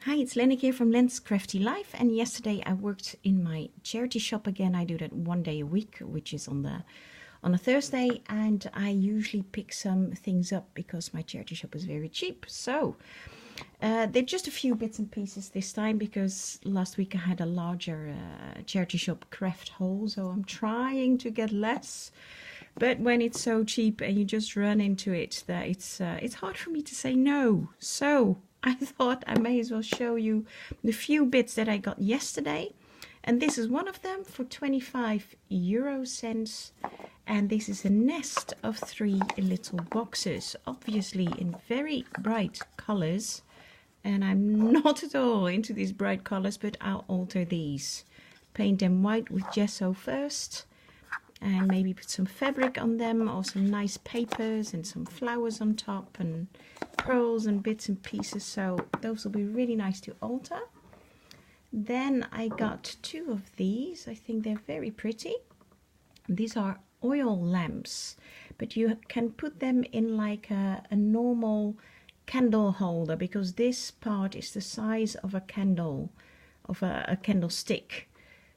Hi, it's Lenik here from Len's Crafty Life, and yesterday I worked in my charity shop again. I do that one day a week, which is on a Thursday, and I usually pick some things up because my charity shop is very cheap. So they're just a few bits and pieces this time because last week I had a larger charity shop craft haul, so I'm trying to get less. But when it's so cheap and you just run into it, that it's hard for me to say no. So I thought I may as well show you the few bits that I got yesterday. And this is one of them for 25 euro cents. And this is a nest of 3 little boxes, obviously in very bright colors. And I'm not at all into these bright colors, but I'll alter these. Paint them white with gesso first. And maybe put some fabric on them, or some nice papers and some flowers on top and pearls and bits and pieces. So those will be really nice to alter. Then I got 2 of these. I think they're very pretty. These are oil lamps, but you can put them in like a normal candle holder, because this part is the size of a candle, of a candlestick.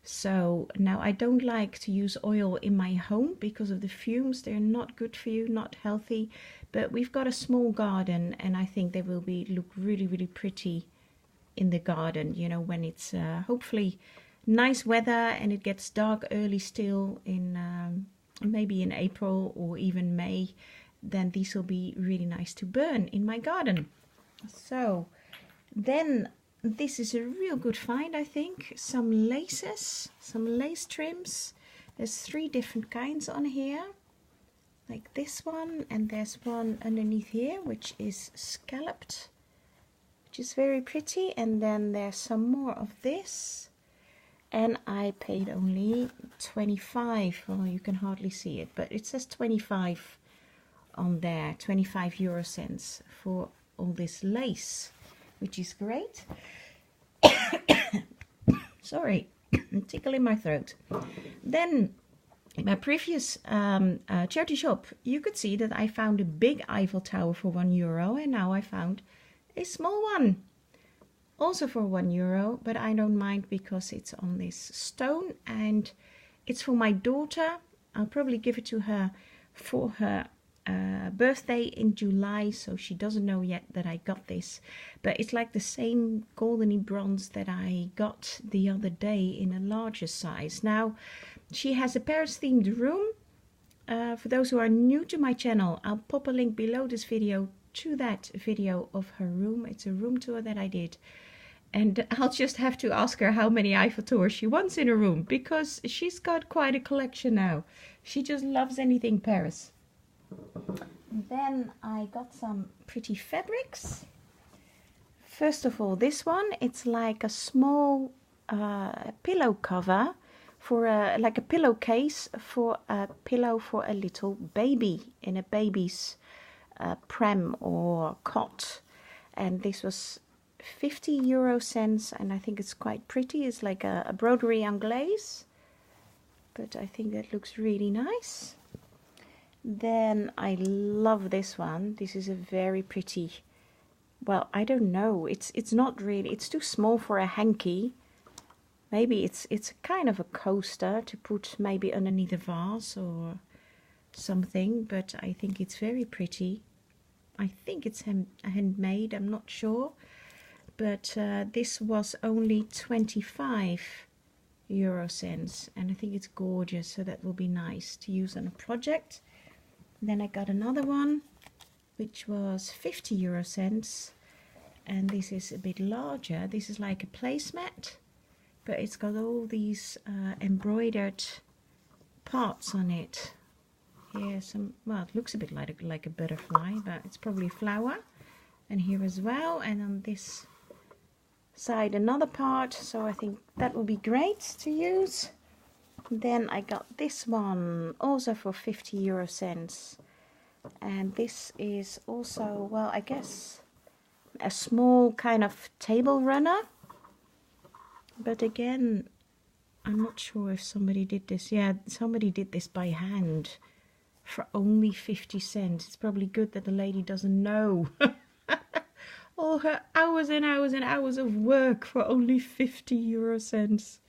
So now I don't like to use oil in my home because of the fumes. They're not good for you, not healthy. But we've got a small garden, and I think they will look really, really pretty in the garden. You know, when it's hopefully nice weather and it gets dark early still in maybe in April or even May, then these will be really nice to burn in my garden. So then this is a real good find, I think. Some laces, some lace trims. There's 3 different kinds on here, like this one, and there's one underneath here which is scalloped, which is very pretty. And then there's some more of this, and I paid only 25. Well, you can hardly see it, but it says 25 on there, 25 euro cents for all this lace, which is great. Sorry, tickle in my throat. Then in my previous charity shop, you could see that I found a big Eiffel Tower for €1, and now I found a small one also for €1, but I don't mind because it's on this stone and it's for my daughter. I'll probably give it to her for her birthday in July, so she doesn't know yet that I got this, but it's like the same goldeny bronze that I got the other day in a larger size. Now she has a Paris themed room. For those who are new to my channel, I'll pop a link below this video to that video of her room. It's a room tour that I did, and I'll just have to ask her how many Eiffel Towers she wants in a room, because she's got quite a collection now. She just loves anything Paris. Then I got some pretty fabrics. First of all, this one, it's like a small pillow cover for like a pillowcase for a pillow for a little baby in a baby's pram or cot. And this was 50 euro cents, and I think it's quite pretty. It's like a broderie anglaise, but I think that looks really nice. Then I love this one. This is a very pretty, well, I don't know, it's not really, it's too small for a hanky. Maybe it's kind of a coaster to put maybe underneath a vase or something, but I think it's very pretty. I think it's handmade, I'm not sure, but this was only 25 euro cents, and I think it's gorgeous, so that will be nice to use on a project. Then I got another one which was 50 euro cents, and this is a bit larger. This is like a placemat, but it's got all these embroidered parts on it. Here some, well, it looks a bit like a butterfly, but it's probably a flower. And here as well, and on this side another part, so I think that will be great to use. Then I got this one also for 50 euro cents, and this is also, well, I guess a small kind of table runner, but again, I'm not sure if somebody did this. Yeah, somebody did this by hand for only 50 cents. It's probably good that the lady doesn't know all her hours and hours and hours of work for only 50 euro cents.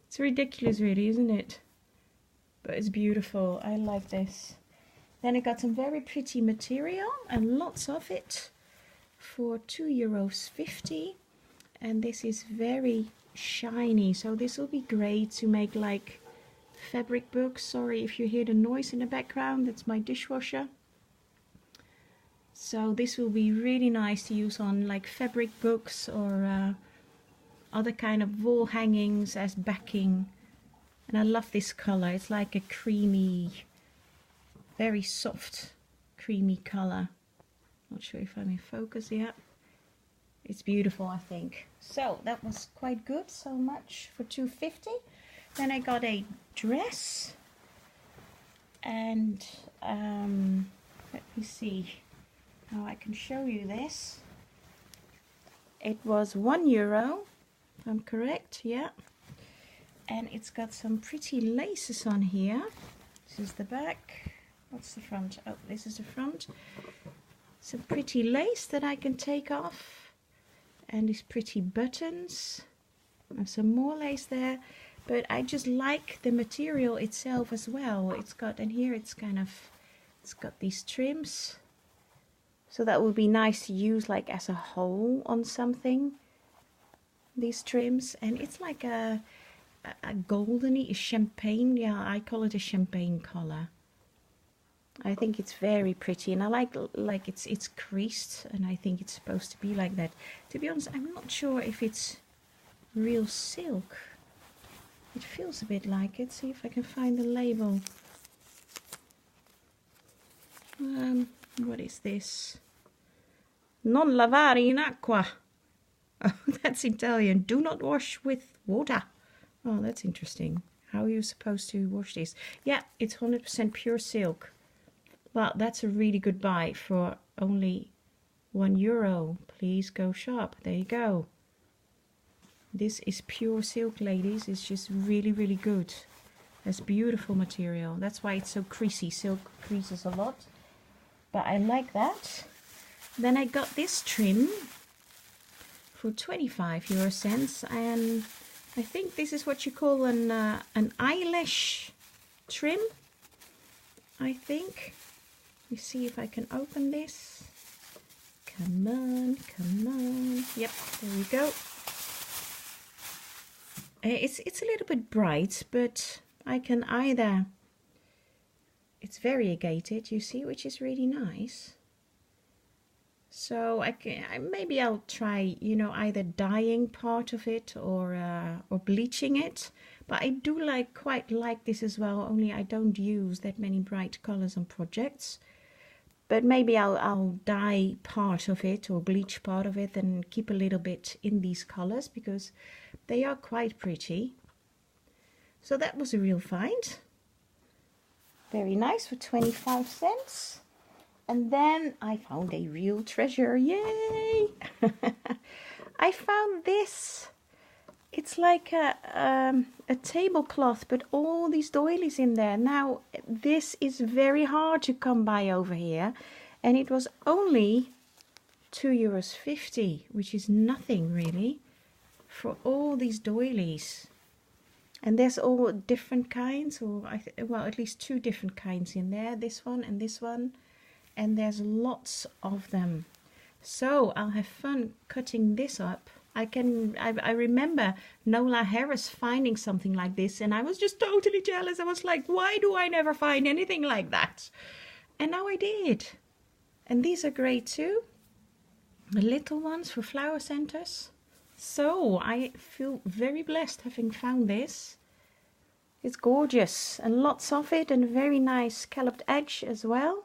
It's ridiculous really, isn't it? But it's beautiful. I like this. Then I got some very pretty material and lots of it for 2 euros 50. And this is very shiny, so this will be great to make like fabric books. Sorry if you hear the noise in the background, that's my dishwasher. So this will be really nice to use on like fabric books or other kind of wall hangings as backing. And I love this color. It's like a creamy, very soft creamy color. Not sure if I'm in focus yet. It's beautiful, I think. So that was quite good. So much for 250. Then I got a dress, and let me see how I can show you this. It was €1, if I'm correct. Yeah. And it's got some pretty laces on here. This is the back. What's the front? Oh, this is the front. Some pretty lace that I can take off. And these pretty buttons. And some more lace there. But I just like the material itself as well. It's got, and here it's kind of, it's got these trims. So that would be nice to use like as a whole on something. These trims. And it's like a goldeny, champagne, yeah, I call it a champagne color. I think it's very pretty, and I like it's creased, and I think it's supposed to be like that. To be honest, I'm not sure if it's real silk. It feels a bit like it. See if I can find the label. What is this? Non lavare in acqua. Oh, that's Italian. Do not wash with water. Oh, that's interesting. How are you supposed to wash this? Yeah, it's 100% pure silk. Well, that's a really good buy for only €1. Please go shop. There you go. This is pure silk, ladies. It's just really, really good. That's beautiful material. That's why it's so creasy. Silk creases a lot. But I like that. Then I got this trim for 25 euro cents, and I think this is what you call an eyelash trim, I think. Let me see if I can open this. Come on, come on. Yep, there we go. It's a little bit bright, but I can either, it's variegated, you see, which is really nice. So maybe I'll try, you know, either dyeing part of it or bleaching it. But I do quite like this as well. Only I don't use that many bright colors on projects. But maybe I'll dye part of it or bleach part of it and keep a little bit in these colors because they are quite pretty. So that was a real find. Very nice for 25 cents. And then I found a real treasure. Yay! I found this. It's like a tablecloth, but all these doilies in there. Now, this is very hard to come by over here. And it was only €2.50, which is nothing really, for all these doilies. And there's all different kinds, or well, at least two different kinds in there. This one and this one. And there's lots of them. So I'll have fun cutting this up. I remember Nola Harris finding something like this, and I was just totally jealous. I was like, why do I never find anything like that? And now I did. And these are great too. The little ones for flower centers. So I feel very blessed having found this. It's gorgeous and lots of it, and a very nice scalloped edge as well.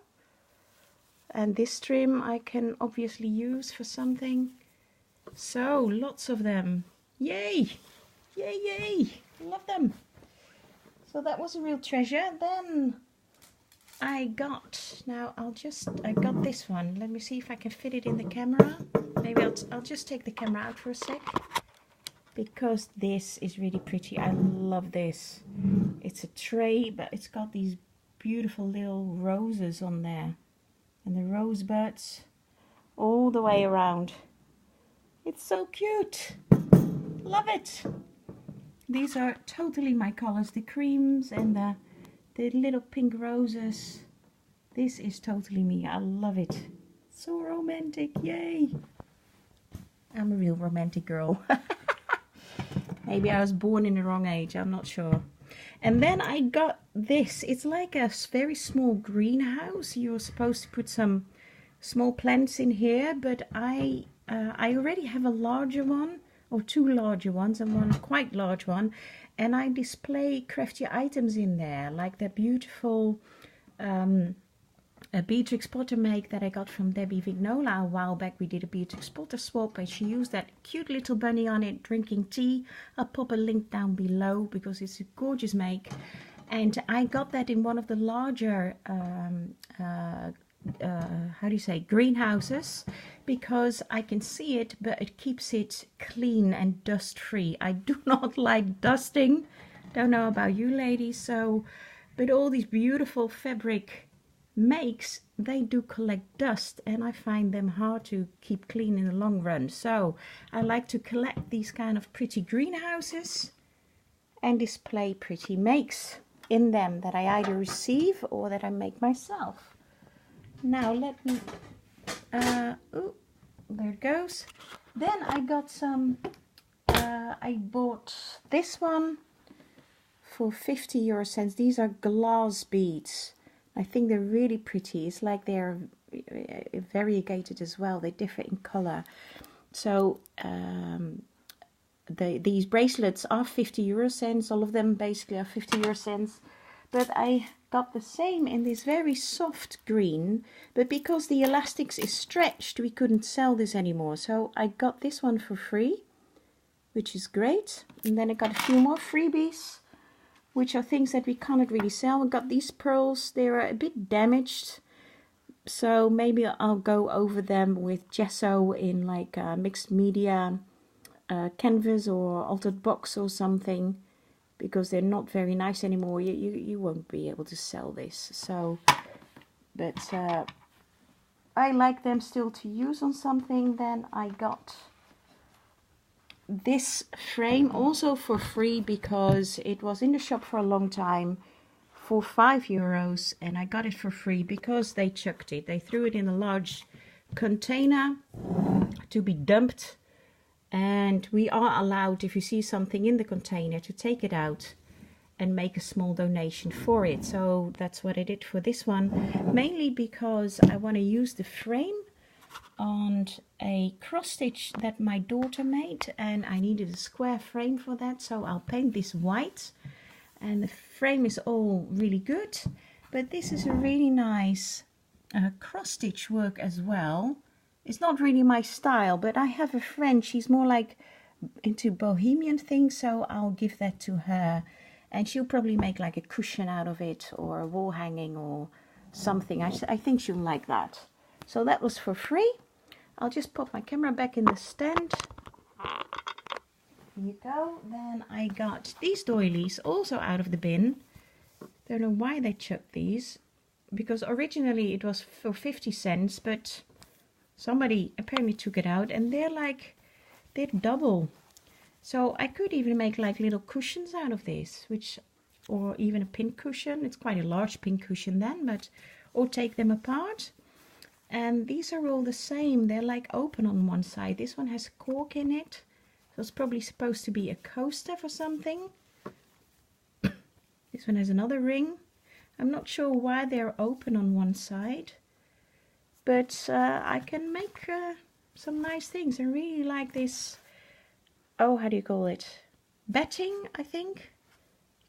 And this trim I can obviously use for something. So lots of them. Yay! Yay, yay! Love them. So that was a real treasure. Then I got, I got this one. Let me see if I can fit it in the camera. Maybe I'll just take the camera out for a sec. Because this is really pretty. I love this. It's a tray, but it's got these beautiful little roses on there. And the rosebuds all the way around. It's so cute. Love it. These are totally my colors, the creams and the little pink roses. This is totally me. I love it. So romantic. Yay. I'm a real romantic girl. Maybe I was born in the wrong age. I'm not sure. And then I got this. It's like a very small greenhouse. You're supposed to put some small plants in here, but I already have a larger one, or two larger ones and one quite large one, and I display crafty items in there, like that beautiful Beatrix Potter make that I got from Debbie Vignola a while back. We did a Beatrix Potter swap and she used that cute little bunny on it drinking tea. I'll pop a link down below because it's a gorgeous make. And I got that in one of the larger how do you say, greenhouses, because I can see it, but it keeps it clean and dust free. I do not like dusting. Don't know about you ladies. So, but all these beautiful fabric makes, they do collect dust, and I find them hard to keep clean in the long run. So I like to collect these kind of pretty greenhouses and display pretty makes in them that I either receive or that I make myself. Now let me, oh, there it goes. Then I got some, I bought this one for 50 €. These are glass beads. I think they're really pretty. It's like they're variegated as well. They differ in color. So these bracelets are 50 €. All of them basically are 50 €. But I got the same in this very soft green, but because the elastics is stretched, we couldn't sell this anymore. So I got this one for free, which is great. And then I got a few more freebies, which are things that we cannot really sell. I got these pearls. They are a bit damaged, so maybe I'll go over them with gesso in like a mixed media canvas or altered box or something, because they're not very nice anymore. You won't be able to sell this. So, but I like them still to use on something. Then I got this frame also for free because it was in the shop for a long time for €5, and I got it for free because they chucked it. They threw it in a large container to be dumped. And we are allowed, if you see something in the container, to take it out and make a small donation for it. So that's what I did for this one, mainly because I want to use the frame on a cross stitch that my daughter made, and I needed a square frame for that. So I'll paint this white, and the frame is all really good, but this is a really nice cross stitch work as well. It's not really my style, but I have a friend, she's more like into bohemian things, so I'll give that to her. And she'll probably make like a cushion out of it, or a wall hanging or something. I think she'll like that. So that was for free. I'll just pop my camera back in the stand. Here you go. Then I got these doilies also out of the bin. Don't know why they chucked these, because originally it was for 50¢, but somebody apparently took it out, and they're double. So I could even make like little cushions out of this, or even a pin cushion. It's quite a large pin cushion then, or take them apart. And these are all the same. They're like open on one side. This one has cork in it. So it's probably supposed to be a coaster for something. This one has another ring. I'm not sure why they're open on one side. But I can make some nice things. I really like this, oh, how do you call it? Batting, I think.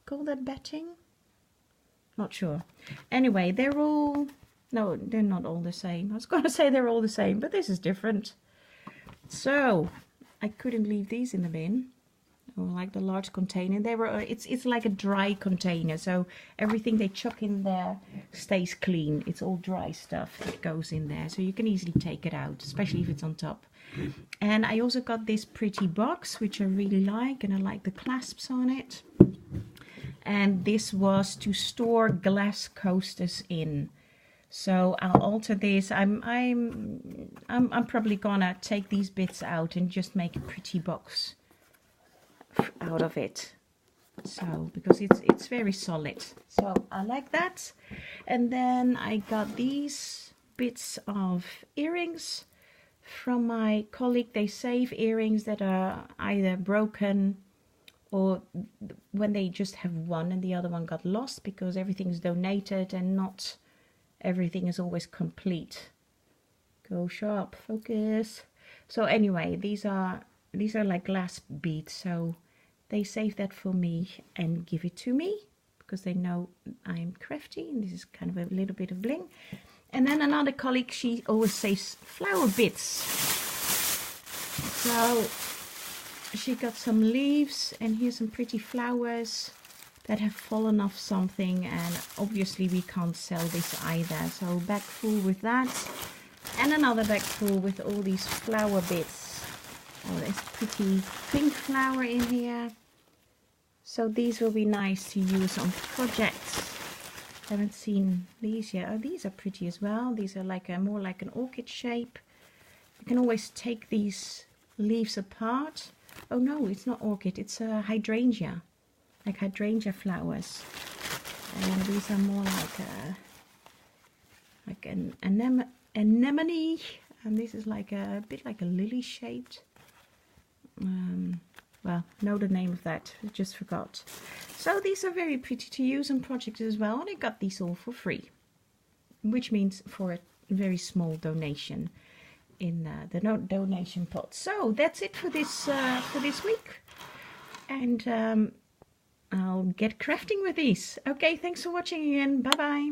Call that batting? Not sure. Anyway, they're all, no, they're not all the same. I was going to say they're all the same, but this is different. So, I couldn't leave these in the bin. Or like the large container. They were, it's like a dry container, so everything they chuck in there stays clean. It's all dry stuff that goes in there, so you can easily take it out, especially if it's on top. And I also got this pretty box, which I really like, and I like the clasps on it. And this was to store glass coasters in. So I'll alter this. I'm probably gonna take these bits out and just make a pretty box out of it. So because it's very solid, so I like that. And then I got these bits of earrings from my colleague. They save earrings that are either broken or when they just have one and the other one got lost, because everything is donated and not everything is always complete. Go sharp, focus. So anyway, these are like glass beads, so they save that for me and give it to me because they know I'm crafty and this is kind of a little bit of bling. And then another colleague, she always saves flower bits. So she got some leaves, and here's some pretty flowers that have fallen off something, and obviously we can't sell this either. So bag full with that, and another bag full with all these flower bits. Oh, there's a pretty pink flower in here. So these will be nice to use on projects. Haven't seen these yet. Oh, these are pretty as well. These are like more like an orchid shape. You can always take these leaves apart. Oh no, it's not orchid, it's a hydrangea, like hydrangea flowers. And these are more like an anemone, and this is like a bit like a lily shaped. Well, know the name of that, I just forgot. So these are very pretty to use on projects as well, and I got these all for free, which means for a very small donation in the donation pot. So that's it for this week, and I'll get crafting with these. Okay, thanks for watching again. Bye bye.